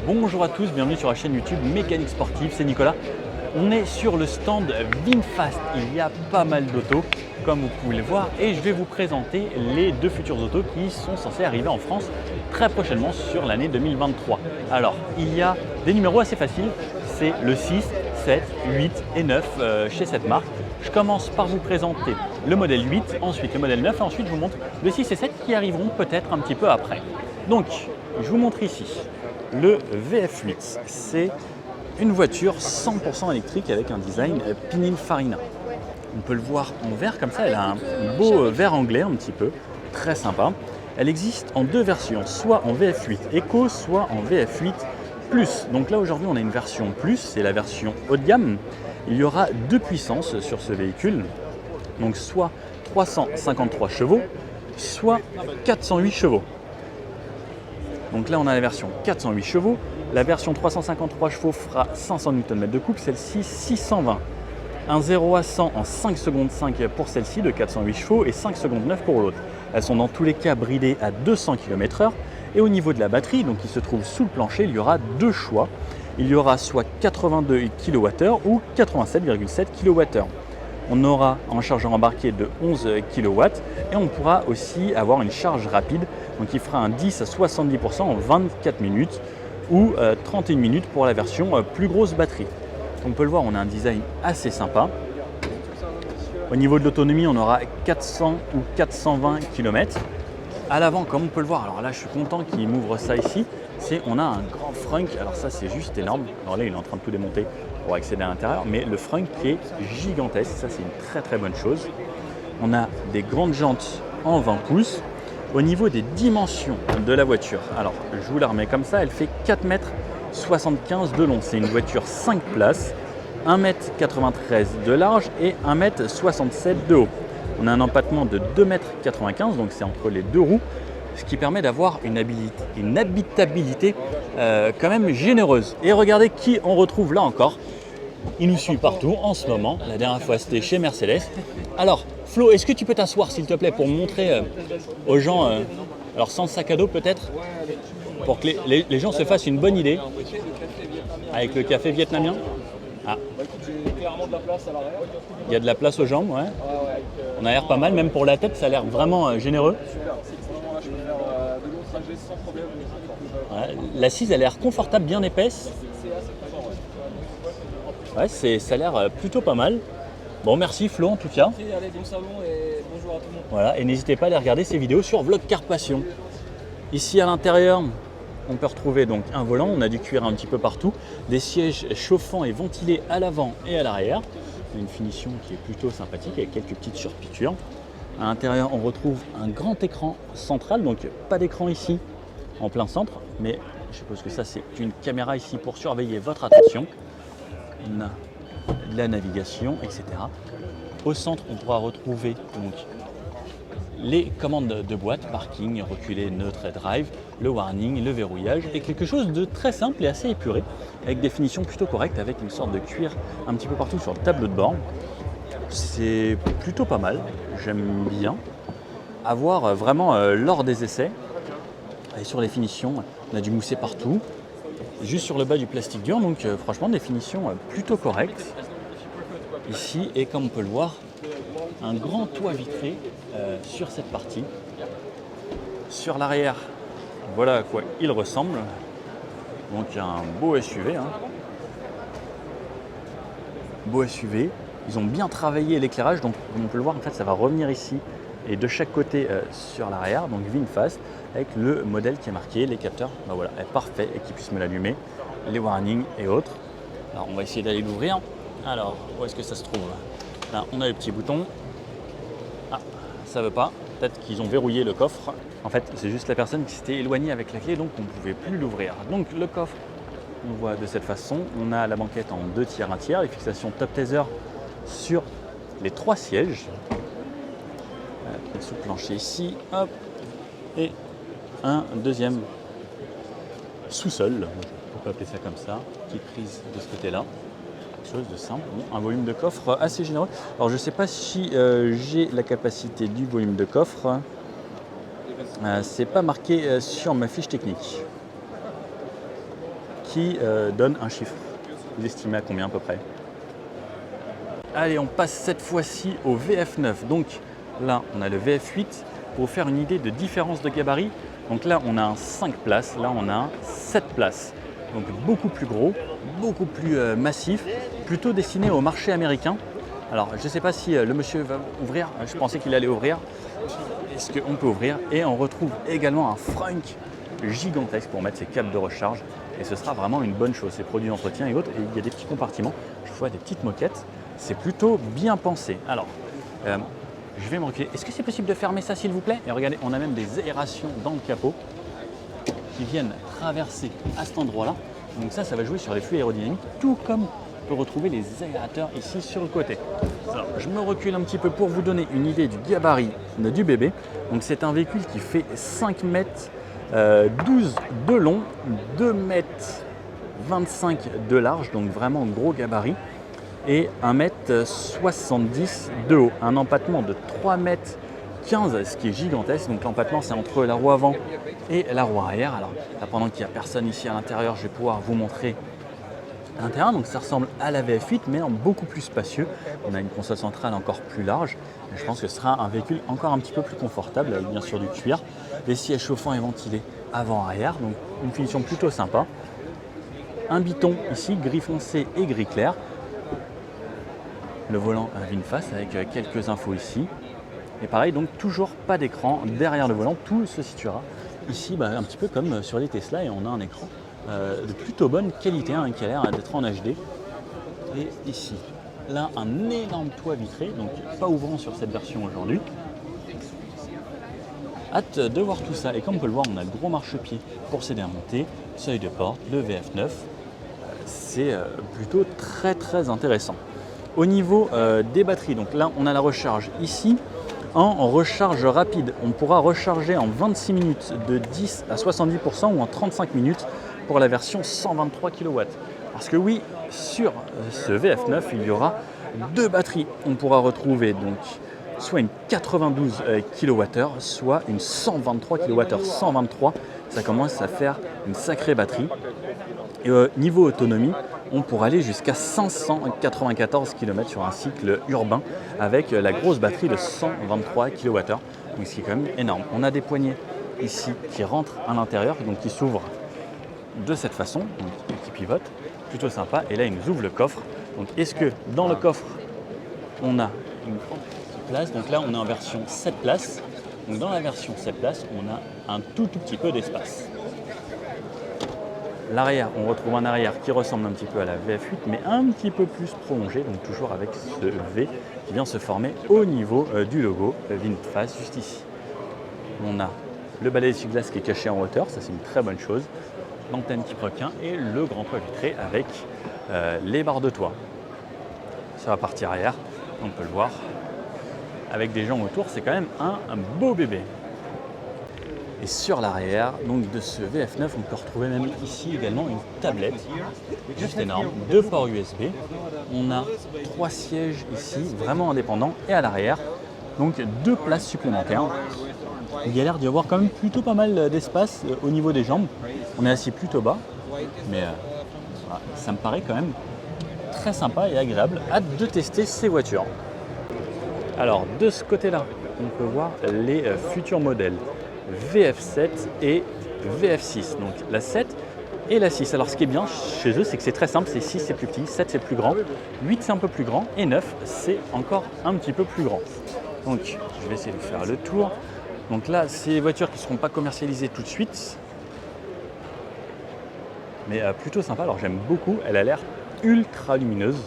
Bonjour à tous, bienvenue sur la chaîne YouTube Mécanique Sportive, c'est Nicolas. On est sur le stand VinFast, il y a pas mal d'autos comme vous pouvez le voir et je vais vous présenter les deux futures autos qui sont censées arriver en France très prochainement sur l'année 2023. Alors il y a des numéros assez faciles, c'est le 6, 7, 8 et 9 chez cette marque. Je commence par vous présenter le modèle 8, ensuite le modèle 9 et ensuite je vous montre le 6 et 7 qui arriveront peut-être un petit peu après. Donc je vous montre ici le VF8, c'est une voiture 100% électrique avec un design Pininfarina. On peut le voir en vert comme ça, elle a un beau vert anglais un petit peu, très sympa. Elle existe en deux versions, soit en VF8 Eco, soit en VF8 Plus. Donc là aujourd'hui on a une version Plus, c'est la version haut de gamme. Il y aura deux puissances sur ce véhicule, donc soit 353 chevaux, soit 408 chevaux. Donc là on a la version 408 chevaux, la version 353 chevaux fera 500 Nm de couple, celle-ci 620. Un 0 à 100 en 5 secondes 5 pour celle-ci de 408 chevaux et 5 secondes 9 pour l'autre. Elles sont dans tous les cas bridées à 200 km/h et au niveau de la batterie, donc qui se trouve sous le plancher, il y aura deux choix. Il y aura soit 82 kWh ou 87,7 kWh. On aura un chargeur embarqué de 11 kW et on pourra aussi avoir une charge rapide, donc il fera un 10 à 70% en 24 minutes ou 31 minutes pour la version plus grosse batterie. On peut le voir, on a un design assez sympa. Au niveau de l'autonomie, on aura 400 ou 420 km. À l'avant, comme on peut le voir, alors là je suis content qu'il m'ouvre ça ici, on a un grand frunk, alors ça c'est juste énorme. Alors là il est en train de tout démonter pour accéder à l'intérieur, mais le frunk qui est gigantesque, ça c'est une très bonne chose. On a des grandes jantes en 20 pouces. Au niveau des dimensions de la voiture, alors je vous la remets comme ça, elle fait 4,75 m de long. C'est une voiture 5 places, 1,93 m de large et 1,67 m de haut. On a un empattement de 2,95 m, donc c'est entre les deux roues, ce qui permet d'avoir une habitabilité quand même généreuse. Et regardez qui on retrouve là encore. Il nous suit partout en ce moment. La dernière fois c'était chez Mercedes. Alors Flo, est-ce que tu peux t'asseoir s'il te plaît pour montrer aux gens, alors sans sac à dos peut-être, pour que les gens se fassent une bonne idée avec le café vietnamien. Ah. Il y a de la place aux jambes, ouais. On a l'air pas mal, même pour la tête, ça a l'air vraiment généreux. Ouais, l'assise a l'air confortable, bien épaisse. Ouais, ça a l'air plutôt pas mal. Bon, merci Flo en tout cas. Allez, bon salon et bonjour à tout le monde. Voilà, et n'hésitez pas à aller regarder ces vidéos sur Vlog Car Passion. Ici à l'intérieur, on peut retrouver donc un volant, on a du cuir un petit peu partout, des sièges chauffants et ventilés à l'avant et à l'arrière. Une finition qui est plutôt sympathique avec quelques petites surpiqûres. À l'intérieur, on retrouve un grand écran central, donc pas d'écran ici en plein centre, mais je suppose que ça c'est une caméra ici pour surveiller votre attention. On a de la navigation, etc. Au centre, on pourra retrouver donc les commandes de boîte, parking, reculé, neutre et drive, le warning, le verrouillage et quelque chose de très simple et assez épuré avec des finitions plutôt correctes avec une sorte de cuir un petit peu partout sur le tableau de bord. C'est plutôt pas mal, j'aime bien. À voir vraiment lors des essais. Et sur les finitions, on a du moussé partout, juste sur le bas du plastique dur, donc franchement des finitions plutôt correctes. Ici, et comme on peut le voir, un grand toit vitré sur cette partie. Sur l'arrière, voilà à quoi il ressemble. Donc un beau SUV. Beau SUV. Ils ont bien travaillé l'éclairage, donc comme on peut le voir, en fait, ça va revenir ici et de chaque côté sur l'arrière, donc VinFast, avec le modèle qui est marqué, les capteurs, ben voilà, est parfait et qui puisse me l'allumer, les warnings et autres. Alors on va essayer d'aller l'ouvrir. Alors, où est-ce que ça se trouve? Là, on a les petits boutons. Ah, ça veut pas. Peut-être qu'ils ont verrouillé le coffre. En fait, c'est juste la personne qui s'était éloignée avec la clé, donc on ne pouvait plus l'ouvrir. Donc le coffre, on le voit de cette façon. On a la banquette en 2 tiers, 1 tiers, les fixations top taser sur les 3 sièges. Sous le plancher ici, hop, et un deuxième sous-sol, on peut appeler ça comme ça, petite prise de ce côté-là. Chose de simple, un volume de coffre assez généreux. Alors je ne sais pas si j'ai la capacité du volume de coffre, c'est pas marqué sur ma fiche technique. qui donne un chiffre. Vous estimez à combien à peu près? Allez, on passe cette fois-ci au VF9. Donc là, on a le VF8. Pour vous faire une idée de différence de gabarit, donc là, on a un 5 places, là, on a un 7 places. Donc beaucoup plus gros, beaucoup plus massif, plutôt destiné au marché américain. Alors, je ne sais pas si le monsieur va ouvrir, je pensais qu'il allait ouvrir. Est-ce qu'on peut ouvrir? Et on retrouve également un frunk gigantesque pour mettre ses câbles de recharge. Et ce sera vraiment une bonne chose, ces produits d'entretien et autres. Et il y a des petits compartiments, je vois des petites moquettes. C'est plutôt bien pensé. Alors, je vais me reculer. Est-ce que c'est possible de fermer ça, s'il vous plaît? Et regardez, on a même des aérations dans le capot qui viennent traverser à cet endroit-là. Donc ça va jouer sur les flux aérodynamiques, tout comme on peut retrouver les aérateurs ici sur le côté. Alors, je me recule un petit peu pour vous donner une idée du gabarit du bébé. Donc c'est un véhicule qui fait 5 mètres 12 de long, 2 mètres 25 de large, donc vraiment gros gabarit. Et 1m70 de haut, un empattement de 3m15, ce qui est gigantesque. Donc l'empattement, c'est entre la roue avant et la roue arrière. Alors là, pendant qu'il n'y a personne ici à l'intérieur, je vais pouvoir vous montrer l'intérieur. Donc ça ressemble à la VF8, mais en beaucoup plus spacieux. On a une console centrale encore plus large. Et je pense que ce sera un véhicule encore un petit peu plus confortable, avec bien sûr du cuir. Les sièges chauffants et ventilés avant-arrière, donc une finition plutôt sympa. Un biton ici, gris foncé et gris clair. Le volant VinFast avec quelques infos ici. Et pareil, donc toujours pas d'écran derrière le volant. Tout se situera ici, un petit peu comme sur les Tesla. Et on a un écran de plutôt bonne qualité, qui a l'air d'être en HD. Et ici, là, un énorme toit vitré, donc pas ouvrant sur cette version aujourd'hui. Hâte de voir tout ça. Et comme on peut le voir, on a le gros marchepied pour s'aider à monter, seuil de porte, le VF9. C'est plutôt très intéressant. Au niveau des batteries, donc là on a la recharge ici en recharge rapide. On pourra recharger en 26 minutes de 10 à 70% ou en 35 minutes pour la version 123 kW. Parce que oui, sur ce VF9, il y aura 2 batteries. On pourra retrouver donc soit une 92 kWh, soit une 123 kWh. 123, ça commence à faire une sacrée batterie. Et niveau autonomie, on pourra aller jusqu'à 594 km sur un cycle urbain avec la grosse batterie de 123 kWh, donc ce qui est quand même énorme. On a des poignées ici qui rentrent à l'intérieur, donc qui s'ouvrent de cette façon, donc, qui pivotent, plutôt sympa. Et là, il nous ouvre le coffre. Donc, est-ce que dans le coffre, on a une place? Donc là, on est en version 7 places. Donc dans la version 7 places, on a un tout petit peu d'espace. L'arrière, on retrouve un arrière qui ressemble un petit peu à la VF8, mais un petit peu plus prolongé, donc toujours avec ce V qui vient se former au niveau du logo VinFast, juste ici. On a le balai d'essuie-glace qui est caché en hauteur, ça c'est une très bonne chose. L'antenne type requin et le grand toit vitré avec les barres de toit. Sur la partie arrière, on peut le voir, avec des gens autour, c'est quand même un beau bébé. Et sur l'arrière donc de ce VF9, on peut retrouver même ici également une tablette, juste énorme, 2 ports USB. On a 3 sièges ici, vraiment indépendants, et à l'arrière, donc 2 places supplémentaires. Il y a l'air d'y avoir quand même plutôt pas mal d'espace au niveau des jambes. On est assis plutôt bas, mais voilà, ça me paraît quand même très sympa et agréable. Hâte de tester ces voitures. Alors de ce côté-là, on peut voir les futurs modèles VF7 et VF6, donc la 7 et la 6. Alors ce qui est bien chez eux, c'est que c'est très simple, c'est 6 c'est plus petit, 7 c'est plus grand, 8 c'est un peu plus grand et 9 c'est encore un petit peu plus grand. Donc je vais essayer de faire le tour. Donc là, c'est des voitures qui ne seront pas commercialisées tout de suite, mais plutôt sympa. Alors j'aime beaucoup, elle a l'air ultra lumineuse.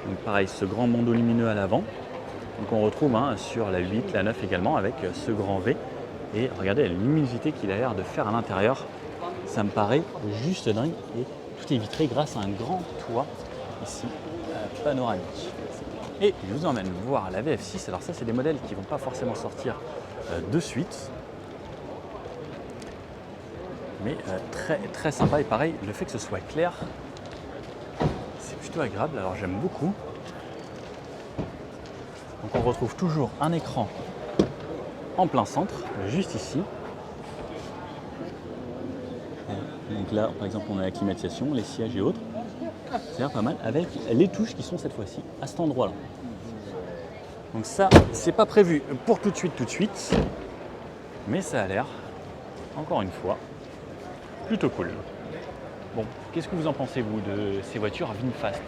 Donc pareil, ce grand bandeau lumineux à l'avant. Donc on retrouve sur la 8, la 9 également avec ce grand V. Et regardez la luminosité qu'il a l'air de faire à l'intérieur. Ça me paraît juste dingue. Et tout est vitré grâce à un grand toit ici, panoramique. Et je vous emmène voir la VF6. Alors ça, c'est des modèles qui ne vont pas forcément sortir de suite. Mais très sympa. Et pareil, le fait que ce soit clair, c'est plutôt agréable. Alors j'aime beaucoup. Donc on retrouve toujours un écran en plein centre, juste ici. Donc là, par exemple, on a la climatisation, les sièges et autres. Ça a l'air pas mal avec les touches qui sont cette fois-ci à cet endroit-là. Donc ça, c'est pas prévu pour tout de suite, mais ça a l'air, encore une fois, plutôt cool. Bon, qu'est-ce que vous en pensez, vous, de ces voitures VinFast?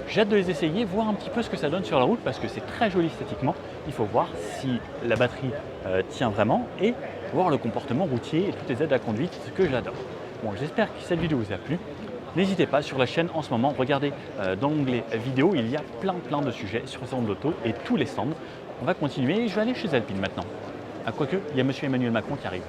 J'ai hâte de les essayer, voir un petit peu ce que ça donne sur la route parce que c'est très joli esthétiquement. Il faut voir si la batterie tient vraiment et voir le comportement routier et toutes les aides à conduite que j'adore. Bon, j'espère que cette vidéo vous a plu. N'hésitez pas, sur la chaîne en ce moment, regardez dans l'onglet vidéo, il y a plein de sujets sur les stands d'auto et tous les stands. On va continuer et je vais aller chez Alpine maintenant. Ah, quoique, il y a monsieur Emmanuel Macron qui arrive.